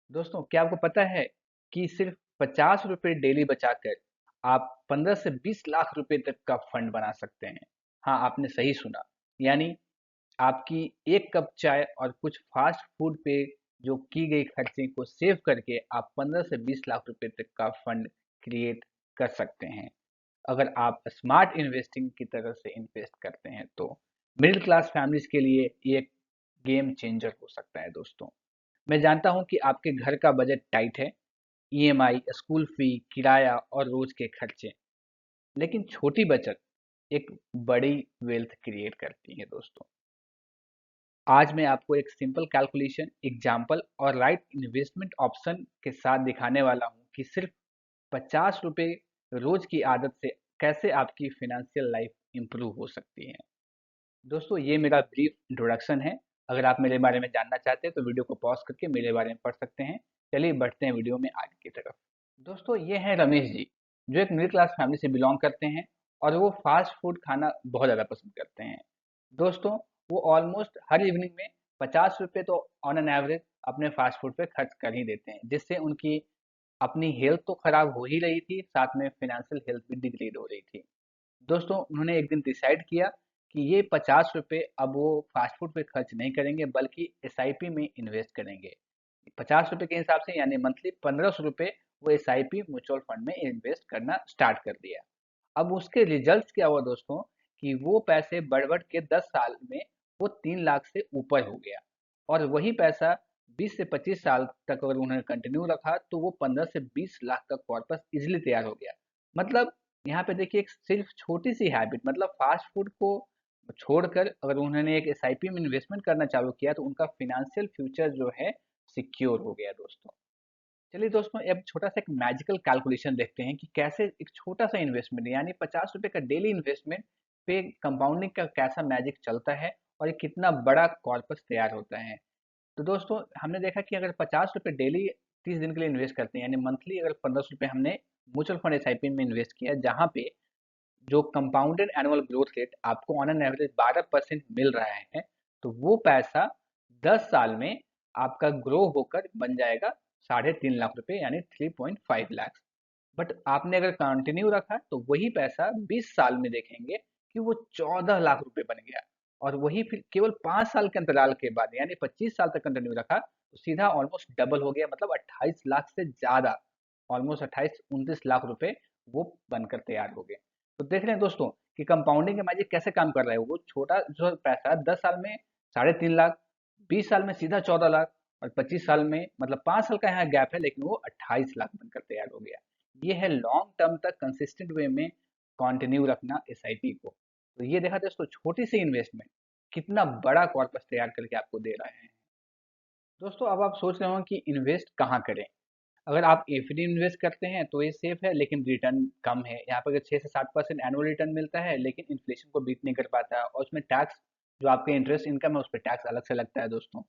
दोस्तों, क्या आपको पता है कि सिर्फ 50 रुपए डेली बचाकर आप 15 से 20 लाख रुपए तक का फंड बना सकते हैं। हाँ, आपने सही सुना। यानी आपकी एक कप चाय और कुछ फास्ट फूड पे जो की गई खर्चे को सेव करके आप 15 से 20 लाख रुपए तक का फंड क्रिएट कर सकते हैं, अगर आप स्मार्ट इन्वेस्टिंग की तरह से इन्वेस्ट करते हैं तो। मिडिल क्लास फैमिलीज के लिए ये एक गेम चेंजर हो सकता है दोस्तों। मैं जानता हूँ कि आपके घर का बजट टाइट है, ईएमआई, स्कूल फी, किराया और रोज के खर्चे, लेकिन छोटी बचत एक बड़ी वेल्थ क्रिएट करती है दोस्तों। आज मैं आपको एक सिंपल कैलकुलेशन, एग्जाम्पल और राइट इन्वेस्टमेंट ऑप्शन के साथ दिखाने वाला हूँ कि सिर्फ 50 रुपए रोज की आदत से कैसे आपकी फाइनेंशियल लाइफ इंप्रूव हो सकती है। दोस्तों, ये मेरा ब्रीफ इंट्रोडक्शन है। अगर आप मेरे बारे में जानना चाहते हैं तो वीडियो को पॉज करके मेरे बारे में पढ़ सकते हैं। चलिए बढ़ते हैं वीडियो में आगे की तरफ। दोस्तों, ये हैं रमेश जी, जो एक मिडिल क्लास फैमिली से बिलोंग करते हैं और वो फास्ट फूड खाना बहुत ज़्यादा पसंद करते हैं। दोस्तों, वो ऑलमोस्ट हर इवनिंग में 50 रुपये तो ऑन एन एवरेज अपने फास्ट फूड पे खर्च कर ही देते हैं, जिससे उनकी अपनी हेल्थ तो खराब हो ही रही थी, साथ में फाइनेंशियल हेल्थ भी डिग्रेड हो रही थी। दोस्तों, उन्होंने एक दिन डिसाइड किया कि ये 50 रुपये अब वो फास्ट फूड पे खर्च नहीं करेंगे, बल्कि एसआईपी में इन्वेस्ट करेंगे। 50 रुपये के हिसाब से यानी मंथली 1500 रुपये वो एसआईपी म्यूचुअल फंड में इन्वेस्ट करना स्टार्ट कर दिया। अब उसके रिजल्ट्स क्या हुआ दोस्तों, कि वो पैसे बढ़ बढ़ के 10 साल में वो 3 लाख से ऊपर हो गया। और वही पैसा 20 से 25 साल तक अगर उन्होंने कंटिन्यू रखा तो वो 15 से 20 लाख का कॉर्पस इजिली तैयार हो गया। मतलब यहाँ पे देखिए, एक सिर्फ छोटी सी हैबिट, मतलब फास्ट फूड को छोड़कर अगर उन्होंने एक एसआईपी में इन्वेस्टमेंट करना चालू किया तो उनका फिनेंशियल फ्यूचर जो है सिक्योर हो गया दोस्तों। चलिए दोस्तों, अब छोटा सा एक मैजिकल कैलकुलेशन देखते हैं कि कैसे एक छोटा सा इन्वेस्टमेंट यानी 50 रुपए का डेली इन्वेस्टमेंट पे कंपाउंडिंग का कैसा मैजिक चलता है और ये कितना बड़ा कॉर्पस तैयार होता है। तो दोस्तों, हमने देखा कि अगर 50 रुपये डेली 30 दिन के लिए इन्वेस्ट करते हैं, यानी मंथली अगर 1500 रुपये हमने म्यूचुअल फंड एसआईपी में इन्वेस्ट किया, जहाँ पे जो कंपाउंडेड एनुअल ग्रोथ रेट आपको ऑन एन एवरेज 12% मिल रहा है, तो वो पैसा 10 साल में आपका ग्रो होकर बन जाएगा 3.5 लाख रुपए यानी 3.5 लाख। बट आपने अगर कंटिन्यू रखा तो वही पैसा 20 साल में देखेंगे कि वो 14 लाख रुपए बन गया। और वही फिर केवल 5 साल के अंतराल के बाद यानी 25 साल तक कंटिन्यू रखा तो सीधा ऑलमोस्ट डबल हो गया, मतलब 28 लाख से ज्यादा, ऑलमोस्ट 28-29 लाख रुपए वो बनकर तैयार हो गए। तो देख रहे हैं दोस्तों कि कंपाउंडिंग के मैजिक कैसे काम कर रहा है। वो छोटा जो पैसा 10 साल में 3.5 लाख, 20 साल में सीधा 14 लाख, और 25 साल में, मतलब 5 साल का यहाँ गैप है, लेकिन वो 28 लाख बनकर तैयार हो गया। ये है लॉन्ग टर्म तक कंसिस्टेंट वे में कंटिन्यू रखना एसआईपी को। तो ये देखा दोस्तों, छोटी सी इन्वेस्टमेंट कितना बड़ा कॉर्पस तैयार करके आपको दे रहा है। दोस्तों, अब आप सोच रहे हो कि इन्वेस्ट कहाँ करें। अगर आप एफडी इन्वेस्ट करते हैं तो ये सेफ है, लेकिन रिटर्न कम है। यहाँ पर 6 से 7% एनुअल रिटर्न मिलता है, लेकिन इन्फ्लेशन को बीट नहीं कर पाता, और उसमें टैक्स, जो आपके इंटरेस्ट इनकम है उस पर टैक्स अलग से लगता है दोस्तों।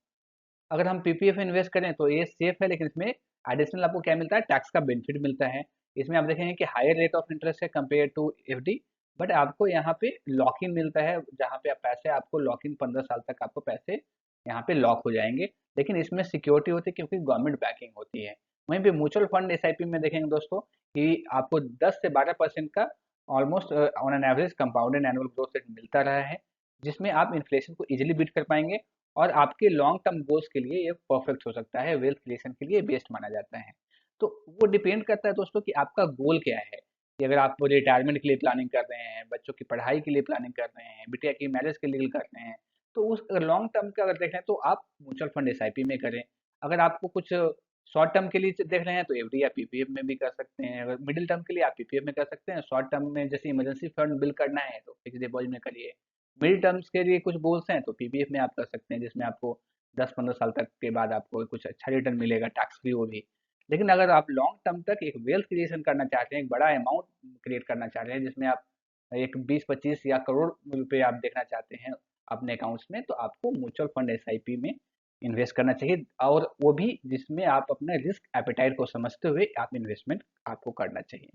अगर हम पीपीएफ इन्वेस्ट करें तो ये सेफ है, लेकिन इसमें एडिशनल आपको क्या मिलता है, टैक्स का बेनिफिट मिलता है। इसमें आप देखेंगे कि हायर रेट ऑफ इंटरेस्ट है कंपेयर टू एफडी, बट आपको यहाँ पे लॉक इन मिलता है, जहाँ पे आप पैसे आपको लॉक इन 15 साल तक आपको पैसे यहाँ पे लॉक हो जाएंगे। लेकिन इसमें सिक्योरिटी होती है क्योंकि गवर्नमेंट बैकिंग होती है। वहीं पे म्यूचुअल फंड एसआईपी में देखेंगे दोस्तों कि आपको 10 से 12% का almost on an average compounded annual growth rate मिलता रहा है, जिसमें आप इन्फ्लेशन को इजिली बीट कर पाएंगे। और आपके लॉन्ग टर्म गोल्स के लिए ये परफेक्ट हो सकता है, वेल्थ क्रिएशन के लिए बेस्ट माना जाता है। तो वो डिपेंड करता है दोस्तों कि आपका गोल क्या है, कि अगर आप रिटायरमेंट के लिए प्लानिंग कर रहे हैं, बच्चों की पढ़ाई के लिए प्लानिंग कर रहे हैं, बिटिया की मैरिज के लिए कर रहे हैं, तो उस लॉन्ग टर्म का अगर देखें तो आप म्यूचुअल फंड एसआईपी में करें। अगर आपको कुछ शॉर्ट टर्म के लिए देख रहे हैं तो एफडी या पीपीएफ में भी कर सकते हैं। अगर मिडिल टर्म के लिए आप पीपीएफ में कर सकते हैं, शॉर्ट टर्म में जैसे इमरजेंसी फंड बिल करना है तो फिक्स डिपॉजिट में करिए। मिड टर्म्स के लिए कुछ गोल्स हैं तो पीपीएफ में आप कर सकते हैं, जिसमें आपको 10-15 साल तक के बाद आपको कुछ अच्छा रिटर्न मिलेगा, टैक्स फ्री वो भी। लेकिन अगर आप लॉन्ग टर्म तक एक वेल्थ क्रिएशन करना चाहते हैं, एक बड़ा अमाउंट क्रिएट करना चाह रहे हैं, जिसमें आप एक 20-25 या करोड़ रुपए आप देखना चाहते हैं अपने अकाउंट्स में, तो आपको म्यूचुअल फंड एसआईपी में इन्वेस्ट करना चाहिए, और वो भी जिसमें आप अपने रिस्क एपेटाइट को समझते हुए आप इन्वेस्टमेंट आपको करना चाहिए।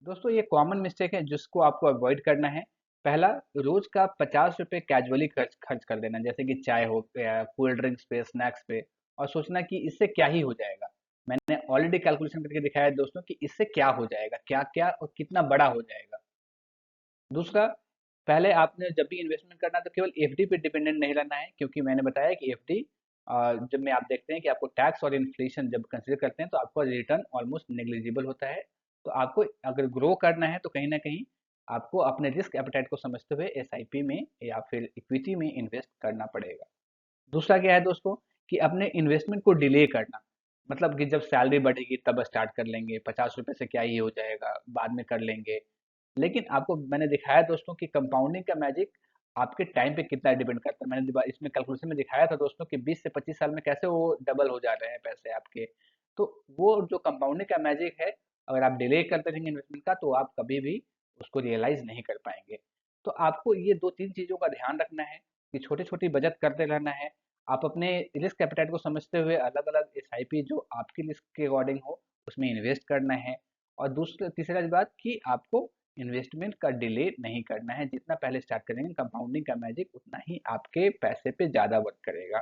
दोस्तों, ये कॉमन मिस्टेक है जिसको आपको अवॉइड करना है। पहला, रोज का 50 रुपये कैजुअली खर्च खर्च कर देना, जैसे कि चाय हो गया, कोल्ड ड्रिंक्स पे, स्नैक्स पे, और सोचना कि इससे क्या ही हो जाएगा। मैंने ऑलरेडी कैलकुलेशन करके दिखाया है दोस्तों कि इससे क्या हो जाएगा, क्या क्या और कितना बड़ा हो जाएगा। दूसरा, पहले आपने जब भी इन्वेस्टमेंट करना है तो केवल एफडी पे डिपेंडेंट नहीं रहना है, क्योंकि मैंने बताया कि एफडी जब में आप देखते हैं कि आपको टैक्स और इन्फ्लेशन जब कंसिडर करते हैं तो आपका रिटर्न ऑलमोस्ट नेग्लिजिबल होता है। तो आपको अगर ग्रो करना है तो कहीं ना कहीं आपको अपने रिस्क एपेटाइट को समझते हुए एसआईपी में या फिर इक्विटी में इन्वेस्ट करना पड़ेगा। दूसरा क्या है दोस्तों, कि अपने इन्वेस्टमेंट को डिले करना, मतलब कि जब सैलरी बढ़ेगी तब स्टार्ट कर लेंगे, 50 रुपए से क्या ही हो जाएगा, बाद में कर लेंगे। लेकिन आपको मैंने दिखाया दोस्तों कि कंपाउंडिंग का मैजिक आपके टाइम पे कितना डिपेंड करता है। मैंने इसमें कैलकुलेशन में दिखाया था दोस्तों कि 20 से 25 साल में कैसे वो डबल हो जा रहे हैं पैसे आपके। तो वो जो कंपाउंडिंग का मैजिक है, अगर आप डिले करते रहेंगे इन्वेस्टमेंट का तो आप कभी भी उसको रियलाइज नहीं कर पाएंगे। तो आपको ये दो तीन चीजों का ध्यान रखना है कि छोटी छोटी बचत करते रहना है। आप अपने रिस्क एपेटाइट को समझते हुए अलग अलग एसआईपी जो आपकी रिस्क के अकॉर्डिंग हो उसमें इन्वेस्ट करना है। और दूसरा तीसरा बात कि आपको इन्वेस्टमेंट का डिले नहीं करना है, जितना पहले स्टार्ट करेंगे कंपाउंडिंग का मैजिक उतना ही आपके पैसे पे ज़्यादा वर्क करेगा।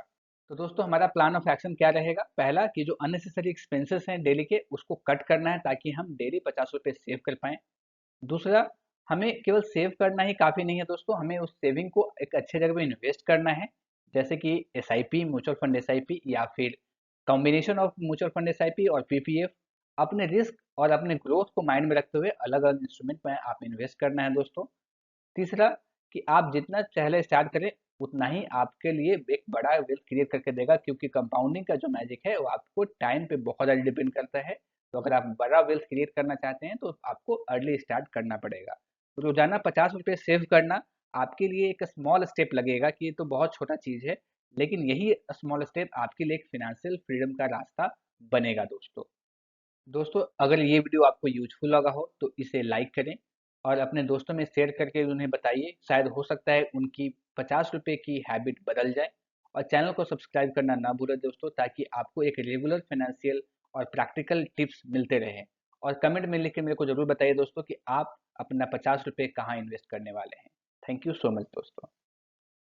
तो दोस्तों हमारा प्लान ऑफ एक्शन क्या रहेगा? पहला कि जो अननेसेसरी एक्सपेंसेस हैं डेली के उसको कट करना है ताकि हम डेली 50 रुपये सेव कर पाएँ। दूसरा, हमें केवल सेव करना ही काफ़ी नहीं है दोस्तों, हमें उस सेविंग को एक अच्छे जगह पे इन्वेस्ट करना है, जैसे कि एसआईपी, म्यूचुअल फंड एसआईपी या फिर combination of mutual fund SIP और पीपीएफ। अपने रिस्क और अपने ग्रोथ को माइंड में रखते हुए अलग अलग इंस्ट्रूमेंट में आप इन्वेस्ट करना है दोस्तों। तीसरा, कि आप जितना पहले स्टार्ट करें उतना ही आपके लिए एक बड़ा वेल्थ क्रिएट करके देगा, क्योंकि कंपाउंडिंग का जो मैजिक है वो आपको टाइम पे बहुत ज़्यादा डिपेंड करता है। तो अगर आप बड़ा वेल्थ क्रिएट करना चाहते हैं तो आपको अर्ली स्टार्ट करना पड़ेगा। तो रोजाना 50 रुपये सेव करना आपके लिए एक स्मॉल स्टेप लगेगा कि ये तो बहुत छोटा चीज़ है, लेकिन यही स्मॉल स्टेप आपके लिए एक फिनेंशियल फ्रीडम का रास्ता बनेगा दोस्तों। दोस्तों अगर ये वीडियो आपको यूजफुल लगा हो तो इसे लाइक करें और अपने दोस्तों में शेयर करके उन्हें बताइए, शायद हो सकता है उनकी 50 रुपये की हैबिट बदल जाए। और चैनल को सब्सक्राइब करना ना भूलें दोस्तों, ताकि आपको एक रेगुलर फाइनेंशियल और प्रैक्टिकल टिप्स मिलते रहें। और कमेंट में लिख के मेरे को ज़रूर बताइए दोस्तों कि आप अपना 50 रुपये कहाँ इन्वेस्ट करने वाले हैं। थैंक यू सो मच दोस्तों।